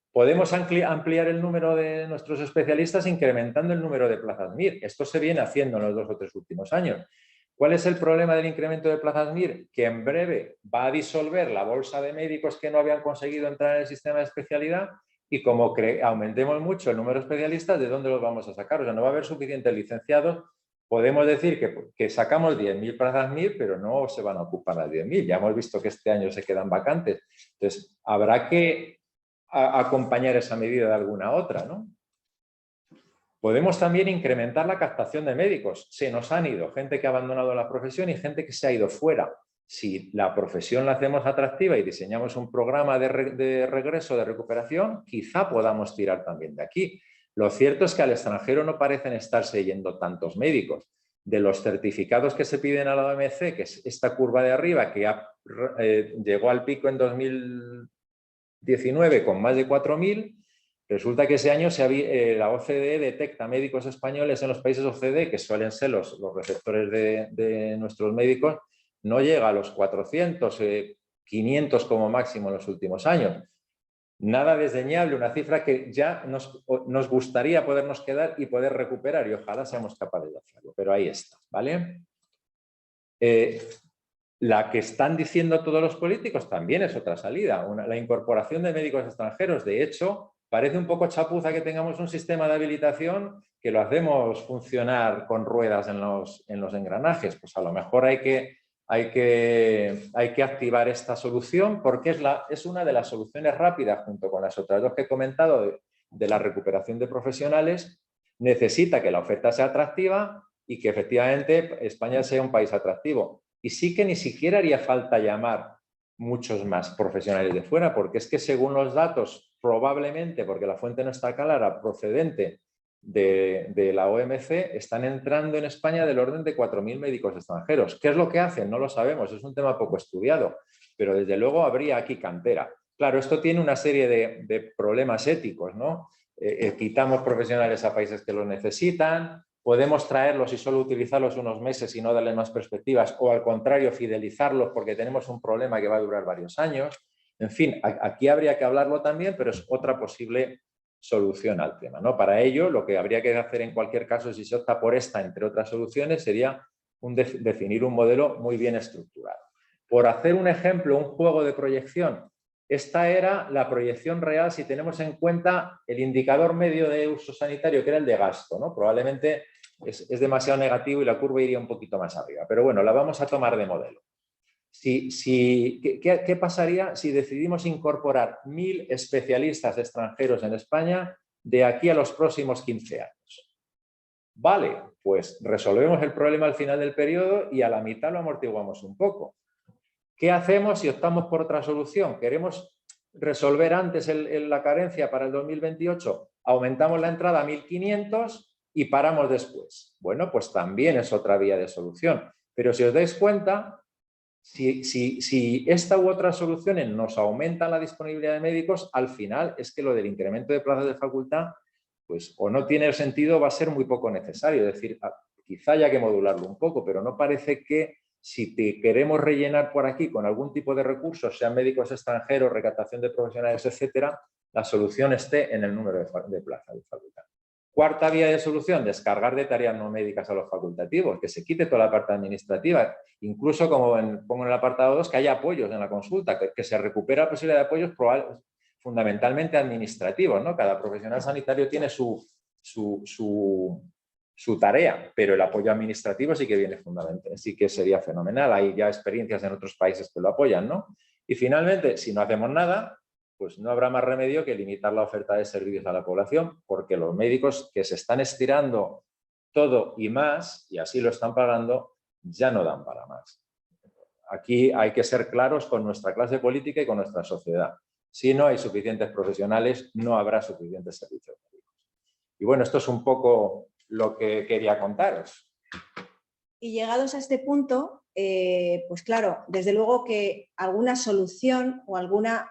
Podemos ampliar el número de nuestros especialistas incrementando el número de plazas MIR. Esto se viene haciendo en los 2 o 3 últimos años. ¿Cuál es el problema del incremento de plazas MIR? Que en breve va a disolver la bolsa de médicos que no habían conseguido entrar en el sistema de especialidad y como aumentemos mucho el número de especialistas, ¿de dónde los vamos a sacar? O sea, no va a haber suficientes licenciados. Podemos decir que sacamos 10.000 plazas MIR, pero no se van a ocupar las 10.000. Ya hemos visto que este año se quedan vacantes. Entonces, habrá que acompañar esa medida de alguna otra, ¿no? Podemos también incrementar la captación de médicos. Se nos han ido gente que ha abandonado la profesión y gente que se ha ido fuera. Si la profesión la hacemos atractiva y diseñamos un programa de regreso, de recuperación, quizá podamos tirar también de aquí. Lo cierto es que al extranjero no parecen estarse yendo tantos médicos. De los certificados que se piden a la OMC, que es esta curva de arriba, que llegó al pico en 2019 con más de 4.000, resulta que ese año la OCDE detecta médicos españoles en los países OCDE, que suelen ser los receptores de nuestros médicos, no llega a los 400, 500 como máximo en los últimos años. Nada desdeñable, una cifra que ya nos gustaría podernos quedar y poder recuperar y ojalá seamos capaces de hacerlo, pero ahí está, ¿vale? La que están diciendo todos los políticos también es otra salida, la incorporación de médicos extranjeros. De hecho, parece un poco chapuza que tengamos un sistema de habilitación que lo hacemos funcionar con ruedas en los engranajes. Pues a lo mejor hay que activar esta solución porque es una de las soluciones rápidas junto con las otras dos que he comentado de la recuperación de profesionales. Necesita que la oferta sea atractiva y que efectivamente España sea un país atractivo. Y sí que ni siquiera haría falta llamar muchos más profesionales de fuera, porque es que según los datos, probablemente, porque la fuente no está clara, procedente de la OMC, están entrando en España del orden de 4.000 médicos extranjeros. ¿Qué es lo que hacen? No lo sabemos, es un tema poco estudiado, pero desde luego habría aquí cantera. Claro, esto tiene una serie de problemas éticos, ¿no? Quitamos profesionales a países que los necesitan, podemos traerlos y solo utilizarlos unos meses y no darles más perspectivas, o al contrario, fidelizarlos porque tenemos un problema que va a durar varios años. En fin, aquí habría que hablarlo también, pero es otra posible solución al tema, ¿no? Para ello, lo que habría que hacer en cualquier caso, si se opta por esta, entre otras soluciones, sería definir un modelo muy bien estructurado. Por hacer un ejemplo, un juego de proyección, esta era la proyección real si tenemos en cuenta el indicador medio de uso sanitario, que era el de gasto, ¿no? Probablemente es demasiado negativo y la curva iría un poquito más arriba. Pero bueno, la vamos a tomar de modelo. ¿Qué pasaría si decidimos incorporar 1.000 especialistas extranjeros en España de aquí a los próximos 15 años? Vale, pues resolvemos el problema al final del periodo y a la mitad lo amortiguamos un poco. ¿Qué hacemos si optamos por otra solución? ¿Queremos resolver antes la carencia para el 2028? Aumentamos la entrada a 1.500 y paramos después. Bueno, pues también es otra vía de solución. Pero si os dais cuenta, si esta u otras soluciones nos aumentan la disponibilidad de médicos, al final es que lo del incremento de plazas de facultad, pues o no tiene sentido, va a ser muy poco necesario. Es decir, quizá haya que modularlo un poco, pero no parece que si queremos rellenar por aquí con algún tipo de recursos, sean médicos extranjeros, recaptación de profesionales, etcétera, la solución esté en el número de plazas de facultad. Cuarta vía de solución, descargar de tareas no médicas a los facultativos, que se quite toda la parte administrativa, incluso como pongo en el apartado 2, que haya apoyos en la consulta, que se recupera la posibilidad de apoyos fundamentalmente administrativos, ¿no? Cada profesional sanitario tiene su tarea, pero el apoyo administrativo sí que viene fundamental, sí que sería fenomenal. Hay ya experiencias en otros países que lo apoyan, ¿no? Y finalmente, si no hacemos nada, pues no habrá más remedio que limitar la oferta de servicios a la población, porque los médicos que se están estirando todo y más, y así lo están pagando, ya no dan para más. aquí hay que ser claros con nuestra clase política y con nuestra sociedad. Si no hay suficientes profesionales, no habrá suficientes servicios médicos. Y bueno, esto es un poco lo que quería contaros. Y llegados a este punto, pues claro, desde luego que alguna solución o alguna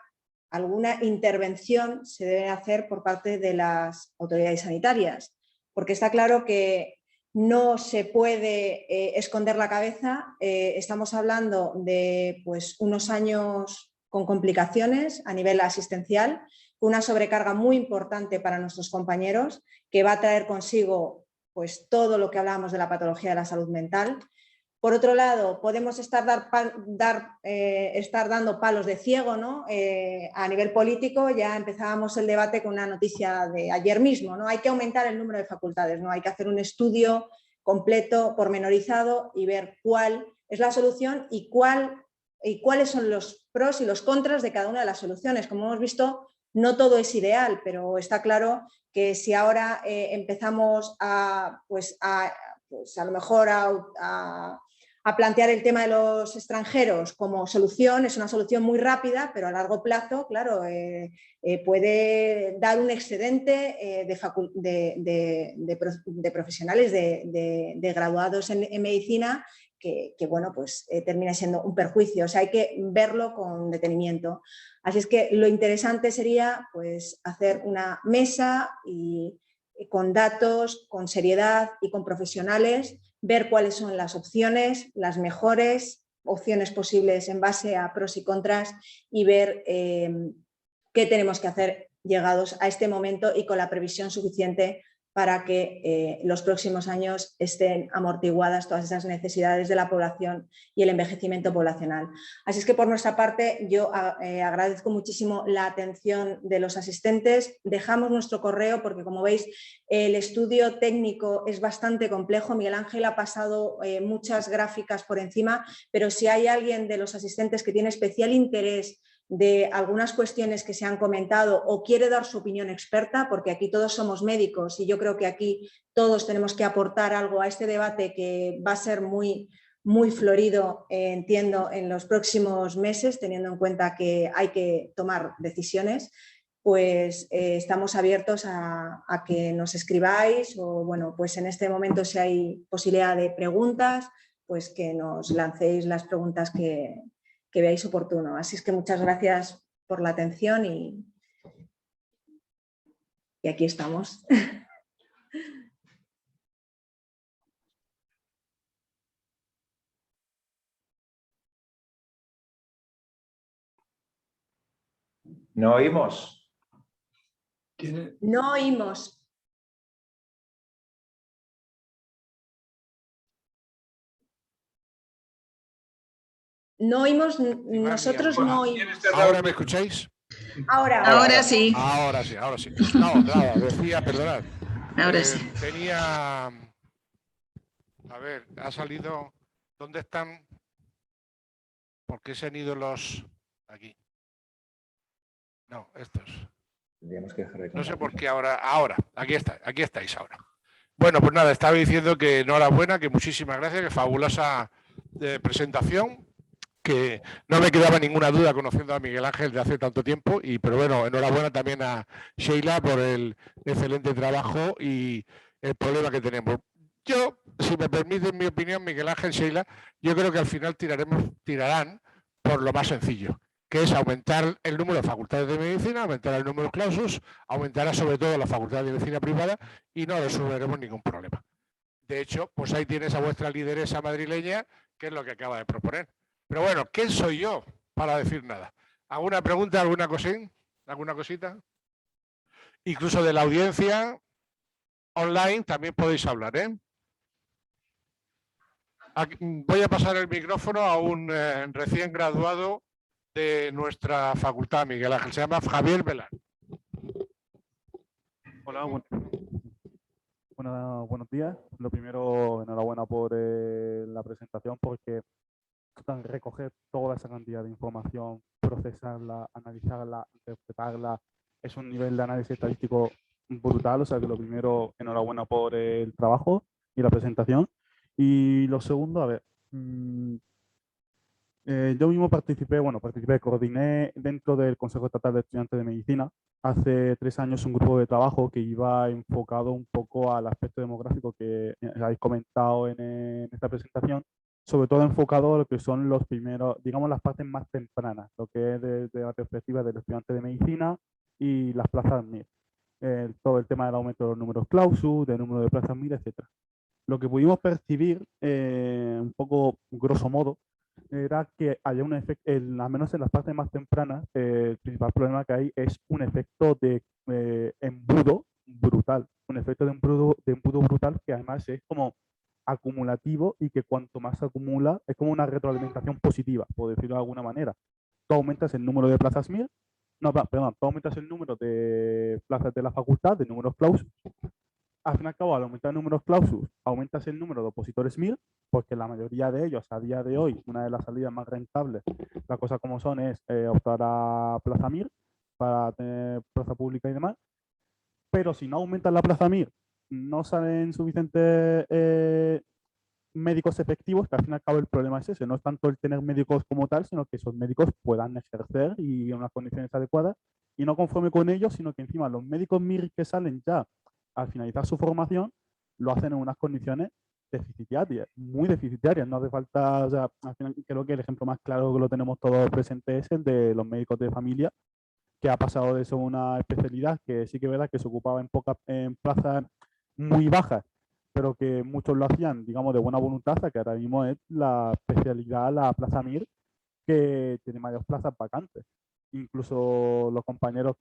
intervención se debe hacer por parte de las autoridades sanitarias, porque está claro que no se puede esconder la cabeza. Estamos hablando de pues, unos años con complicaciones a nivel asistencial, una sobrecarga muy importante para nuestros compañeros que va a traer consigo pues, todo lo que hablábamos de la patología de la salud mental. Por otro lado, podemos estar dando palos de ciego, ¿no? A nivel político ya empezábamos el debate con una noticia de ayer mismo, ¿no? Hay que aumentar el número de facultades, ¿no? Hay que hacer un estudio completo, pormenorizado y ver cuál es la solución y cuáles son los pros y los contras de cada una de las soluciones. Como hemos visto, no todo es ideal, pero está claro que si ahora empezamos a lo mejor a plantear el tema de los extranjeros como solución, es una solución muy rápida, pero a largo plazo, claro, puede dar un excedente de profesionales, de graduados en medicina, que bueno, pues termina siendo un perjuicio. O sea, hay que verlo con detenimiento. Así es que lo interesante sería pues hacer una mesa y con datos, con seriedad y con profesionales, ver cuáles son las opciones, las mejores opciones posibles en base a pros y contras y ver qué tenemos que hacer llegados a este momento y con la previsión suficiente para que los próximos años estén amortiguadas todas esas necesidades de la población y el envejecimiento poblacional. Así es que por nuestra parte yo agradezco muchísimo la atención de los asistentes. Dejamos nuestro correo porque, como veis, el estudio técnico es bastante complejo. Miguel Ángel ha pasado muchas gráficas por encima, pero si hay alguien de los asistentes que tiene especial interés de algunas cuestiones que se han comentado o quiere dar su opinión experta, porque aquí todos somos médicos y yo creo que aquí todos tenemos que aportar algo a este debate que va a ser muy florido, entiendo, en los próximos meses, teniendo en cuenta que hay que tomar decisiones, pues estamos abiertos a que nos escribáis o, bueno, pues en este momento si hay posibilidad de preguntas, pues que nos lancéis las preguntas que veáis oportuno. Así es que muchas gracias por la atención y aquí estamos. ¿No oímos? No oímos. No oímos, nosotros no oímos. ¿Ahora me escucháis? Ahora sí. Ahora sí, ahora sí. No, nada, decía, perdonad. Ahora sí. Tenía... A ver, ha salido... ¿Dónde están? ¿Por qué se han ido los...? Aquí. No, estos. No sé por qué ahora... aquí estáis ahora. Bueno, pues nada, estaba diciendo que enhorabuena, que muchísimas gracias, que fabulosa presentación, que no me quedaba ninguna duda conociendo a Miguel Ángel de hace tanto tiempo, pero bueno, enhorabuena también a Sheila por el excelente trabajo y el problema que tenemos. Yo, si me permiten mi opinión, Miguel Ángel, Sheila, yo creo que al final tirarán por lo más sencillo, que es aumentar el número de facultades de medicina, aumentar el número de clausus, aumentará sobre todo la facultad de medicina privada y no resolveremos ningún problema. De hecho, pues ahí tienes a vuestra lideresa madrileña, que es lo que acaba de proponer. Pero bueno, ¿quién soy yo para decir nada? ¿Alguna pregunta, alguna cosita? Incluso de la audiencia online también podéis hablar, ¿eh? Voy a pasar el micrófono a un recién graduado de nuestra facultad, Miguel Ángel. Se llama Javier Velar. Hola, buenos días. Lo primero, enhorabuena por la presentación, porque recoger toda esa cantidad de información, procesarla, analizarla, interpretarla, es un nivel de análisis estadístico brutal. O sea que lo primero, enhorabuena por el trabajo y la presentación. Y lo segundo, a ver, Yo mismo coordiné dentro del Consejo Estatal de Estudiantes de Medicina hace 3 años un grupo de trabajo que iba enfocado un poco al aspecto demográfico que habéis comentado en esta presentación, sobre todo enfocado a lo que son los primeros, digamos, las partes más tempranas, lo que es de la perspectiva del estudiante de medicina y las plazas MIR. Todo el tema del aumento de los números clausus, del número de plazas MIR, etc. Lo que pudimos percibir, un poco grosso modo, era que haya un efecto, al menos en las partes más tempranas, el principal problema que hay es un efecto de embudo brutal, un efecto de embudo brutal que además es como acumulativo y que cuanto más se acumula es como una retroalimentación positiva, por decirlo de alguna manera. Tú aumentas el número de plazas MIR, no, perdón, tú aumentas el número de plazas de la facultad, de números clausus. Al fin y al cabo, al aumentar el número de clausus, aumentas el número de opositores MIR, porque la mayoría de ellos, a día de hoy, una de las salidas más rentables, las cosas como son, es optar a plaza MIR para tener plaza pública y demás. Pero si no aumentas la plaza MIR, no salen suficientes médicos efectivos, que al fin y al cabo el problema es ese, no es tanto el tener médicos como tal, sino que esos médicos puedan ejercer y en unas condiciones adecuadas, y no conforme con ellos, sino que encima los médicos MIR que salen ya al finalizar su formación, lo hacen en unas condiciones deficitarias, muy deficitarias. No hace falta, o sea, al final creo que el ejemplo más claro que lo tenemos todos presente es el de los médicos de familia, que ha pasado de ser una especialidad que sí que es verdad que se ocupaba en plazas muy bajas, pero que muchos lo hacían, digamos, de buena voluntad, que ahora mismo es la especialidad, la plaza MIR, que tiene mayores plazas vacantes. Incluso los compañeros,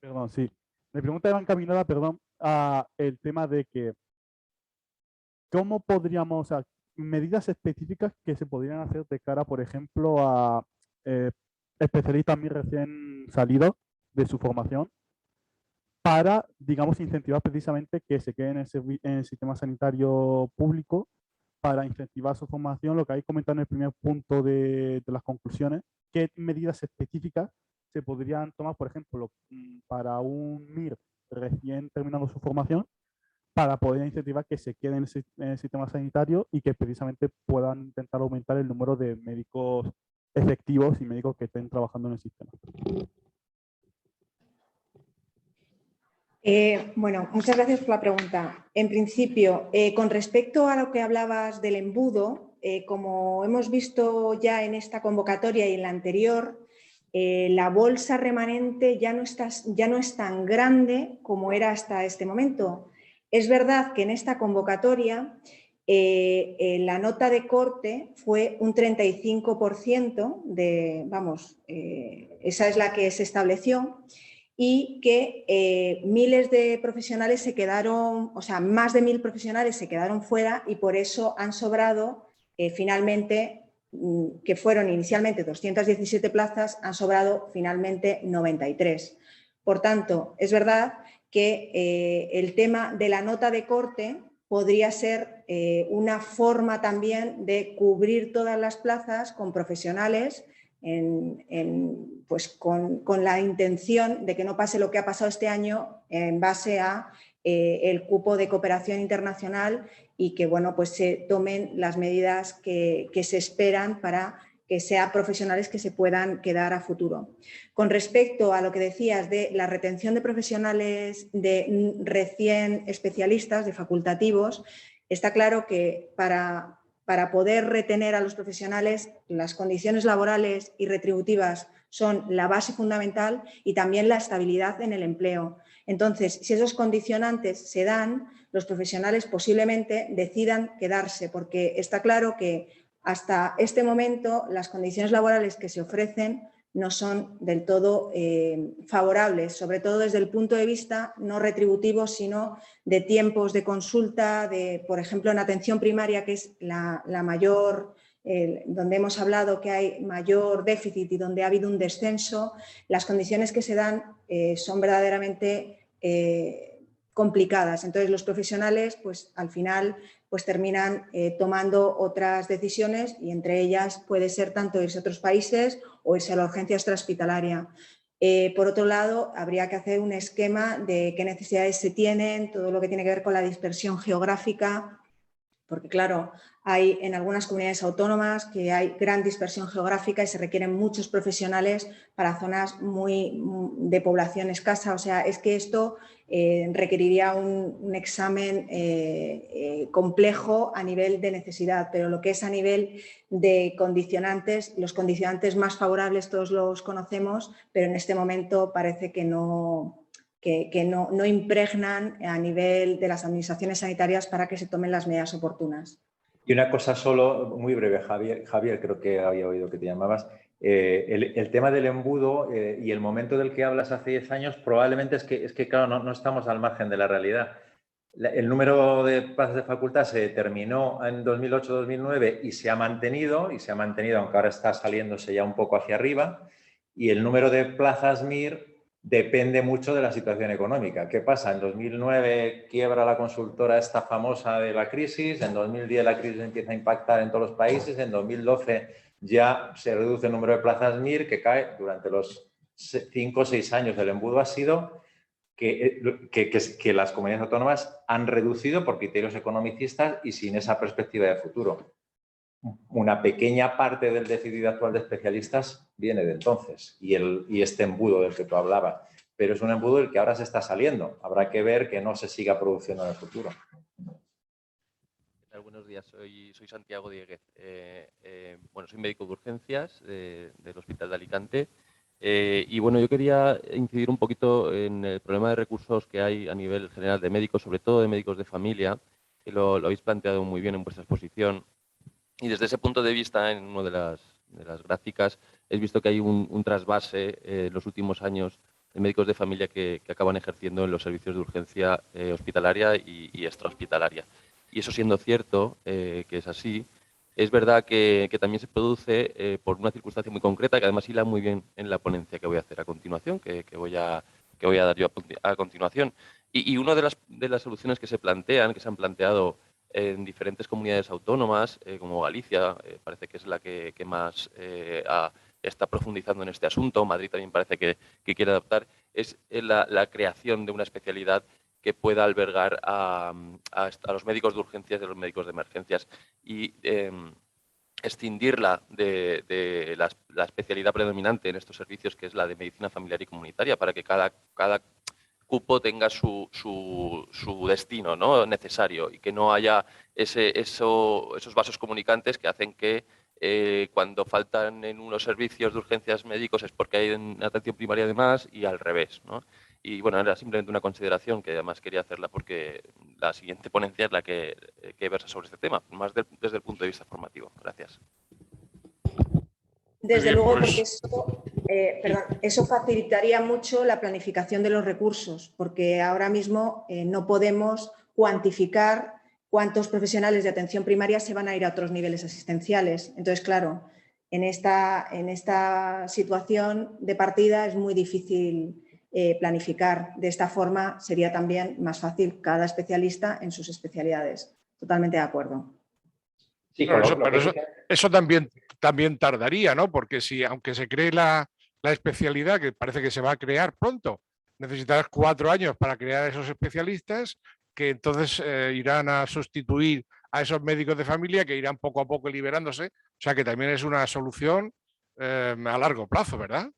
perdón, sí. Mi pregunta iba encaminada, perdón, a el tema de que cómo podríamos, o sea, medidas específicas que se podrían hacer de cara, por ejemplo, a especialistas muy recién salidos de su formación para, digamos, incentivar precisamente que se queden en el sistema sanitario público, para incentivar su formación, lo que hay comentado en el primer punto de las conclusiones, qué medidas específicas se podrían tomar, por ejemplo, para un MIR recién terminando su formación, para poder incentivar que se queden en el sistema sanitario y que precisamente puedan intentar aumentar el número de médicos efectivos y médicos que estén trabajando en el sistema. Bueno, muchas gracias por la pregunta. En principio, con respecto a lo que hablabas del embudo, como hemos visto ya en esta convocatoria y en la anterior, la bolsa remanente ya no es tan grande como era hasta este momento. Es verdad que en esta convocatoria la nota de corte fue un 35%, esa es la que se estableció, y que miles de profesionales se quedaron, o sea, más de 1000 profesionales se quedaron fuera y por eso han sobrado finalmente, que fueron inicialmente 217 plazas, han sobrado finalmente 93. Por tanto, es verdad que el tema de la nota de corte podría ser una forma también de cubrir todas las plazas con profesionales pues con la intención de que no pase lo que ha pasado este año en base a el cupo de cooperación internacional y que bueno, pues se tomen las medidas que se esperan para que sean profesionales que se puedan quedar a futuro. Con respecto a lo que decías de la retención de profesionales de recién especialistas, de facultativos, está claro que para poder retener a los profesionales, las condiciones laborales y retributivas son la base fundamental y también la estabilidad en el empleo. Entonces, si esos condicionantes se dan, los profesionales posiblemente decidan quedarse, porque está claro que hasta este momento las condiciones laborales que se ofrecen no son del todo favorables, sobre todo desde el punto de vista no retributivo, sino de tiempos de consulta, por ejemplo, en atención primaria, que es la mayor, donde hemos hablado que hay mayor déficit y donde ha habido un descenso, las condiciones que se dan son verdaderamente complicadas. Entonces, los profesionales, pues al final, pues terminan tomando otras decisiones y entre ellas puede ser tanto irse a otros países o irse a la urgencia extrahospitalaria. Por otro lado, habría que hacer un esquema de qué necesidades se tienen, todo lo que tiene que ver con la dispersión geográfica, Porque claro, hay en algunas comunidades autónomas que hay gran dispersión geográfica y se requieren muchos profesionales para zonas de población escasa. O sea, es que esto requeriría un examen complejo a nivel de necesidad, pero lo que es a nivel de condicionantes, los condicionantes más favorables todos los conocemos, pero en este momento parece que no impregnan a nivel de las administraciones sanitarias para que se tomen las medidas oportunas. Y una cosa solo, muy breve, Javier, creo que había oído que te llamabas. El tema del embudo y el momento del que hablas hace 10 años probablemente es que claro, no estamos al margen de la realidad. El número de plazas de facultad se determinó en 2008-2009 y se ha mantenido, aunque ahora está saliéndose ya un poco hacia arriba, y el número de plazas MIR depende mucho de la situación económica. ¿Qué pasa? En 2009 quiebra la consultora esta famosa de la crisis, en 2010 la crisis empieza a impactar en todos los países, en 2012 ya se reduce el número de plazas MIR, que cae durante los 5 o 6 años del embudo ha sido que las comunidades autónomas han reducido por criterios economicistas y sin esa perspectiva de futuro. Una pequeña parte del déficit actual de especialistas viene de entonces y este embudo del que tú hablabas, pero es un embudo del que ahora se está saliendo. Habrá que ver que no se siga produciendo en el futuro. Buenos días, soy Santiago Dieguez. Bueno, soy médico de urgencias del Hospital de Alicante y bueno, yo quería incidir un poquito en el problema de recursos que hay a nivel general de médicos, sobre todo de médicos de familia, que lo habéis planteado muy bien en vuestra exposición. Y desde ese punto de vista, en una de las gráficas, he visto que hay un trasvase en los últimos años de médicos de familia que acaban ejerciendo en los servicios de urgencia hospitalaria y extrahospitalaria. Y eso siendo cierto, que es así, es verdad que también se produce por una circunstancia muy concreta, que además hila muy bien en la ponencia que voy a hacer a continuación, que voy a dar yo a continuación. Y una de las soluciones que se han planteado en diferentes comunidades autónomas, como Galicia, parece que es la que más está profundizando en este asunto, Madrid también parece que quiere adaptar, es la creación de una especialidad que pueda albergar a los médicos de urgencias y a los médicos de emergencias y escindirla de la especialidad predominante en estos servicios, que es la de medicina familiar y comunitaria, para que cada cupo tenga su destino, ¿no?, necesario, y que no haya esos vasos comunicantes que hacen que cuando faltan en unos servicios de urgencias médicos es porque hay en atención primaria además y al revés, ¿no? Y bueno, era simplemente una consideración que además quería hacerla porque la siguiente ponencia es la que versa sobre este tema, más desde el punto de vista formativo. Gracias. Desde luego, pues, porque eso facilitaría mucho la planificación de los recursos, porque ahora mismo no podemos cuantificar cuántos profesionales de atención primaria se van a ir a otros niveles asistenciales. Entonces, claro, en esta situación de partida es muy difícil planificar. De esta forma sería también más fácil cada especialista en sus especialidades. Totalmente de acuerdo. Sí, pero eso también tardaría, ¿no? Porque si, aunque se cree la especialidad, que parece que se va a crear pronto, necesitarás 4 años para crear esos especialistas que entonces irán a sustituir a esos médicos de familia que irán poco a poco liberándose. O sea que también es una solución a largo plazo, ¿verdad?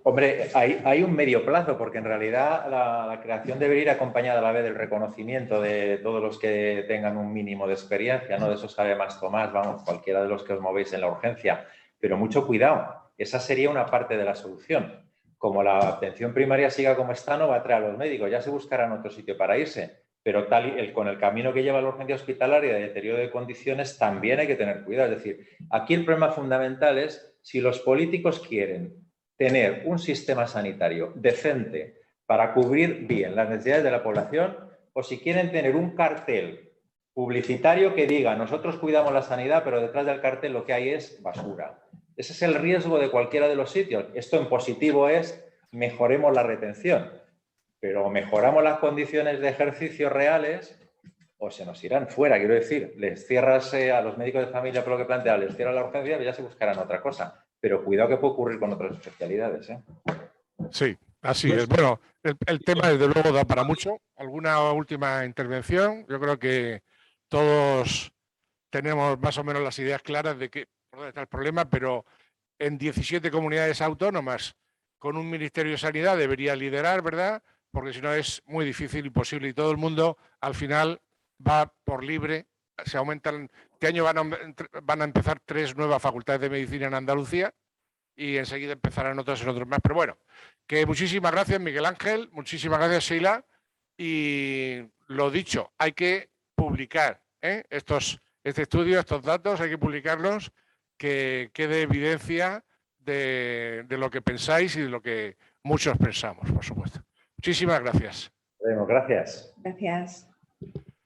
Hombre, hay un medio plazo, porque en realidad la creación debería ir acompañada a la vez del reconocimiento de todos los que tengan un mínimo de experiencia, ¿no? De eso sabe más Tomás, vamos, cualquiera de los que os movéis en la urgencia. Pero mucho cuidado, esa sería una parte de la solución. Como la atención primaria siga como está, no va a traer a los médicos, ya se buscarán otro sitio para irse. Pero con el camino que lleva la urgencia hospitalaria de deterioro de condiciones también hay que tener cuidado. Es decir, aquí el problema fundamental es si los políticos quieren tener un sistema sanitario decente para cubrir bien las necesidades de la población, o si quieren tener un cartel publicitario que diga nosotros cuidamos la sanidad, pero detrás del cartel lo que hay es basura. Ese es el riesgo de cualquiera de los sitios. Esto en positivo es mejoremos la retención, pero mejoramos las condiciones de ejercicio reales o se nos irán fuera. Quiero decir, les cierras a los médicos de familia por lo que plantea, les cierras la urgencia y ya se buscarán otra cosa. Pero cuidado que puede ocurrir con otras especialidades, ¿eh? Sí, Así es. Bueno, el tema desde luego da para mucho. ¿Alguna última intervención? Yo creo que todos tenemos más o menos las ideas claras de por dónde está el problema, pero en 17 comunidades autónomas con un Ministerio de Sanidad debería liderar, ¿verdad? Porque si no es muy difícil, imposible, y todo el mundo al final va por libre. Se aumentan, este año van a empezar 3 nuevas facultades de medicina en Andalucía y enseguida empezarán otras en otros más. Pero bueno, que muchísimas gracias, Miguel Ángel, muchísimas gracias, Sheila, y lo dicho, hay que publicar este estudio, estos datos, hay que publicarlos, que quede evidencia de lo que pensáis y de lo que muchos pensamos, por supuesto. Muchísimas gracias. Gracias. Gracias.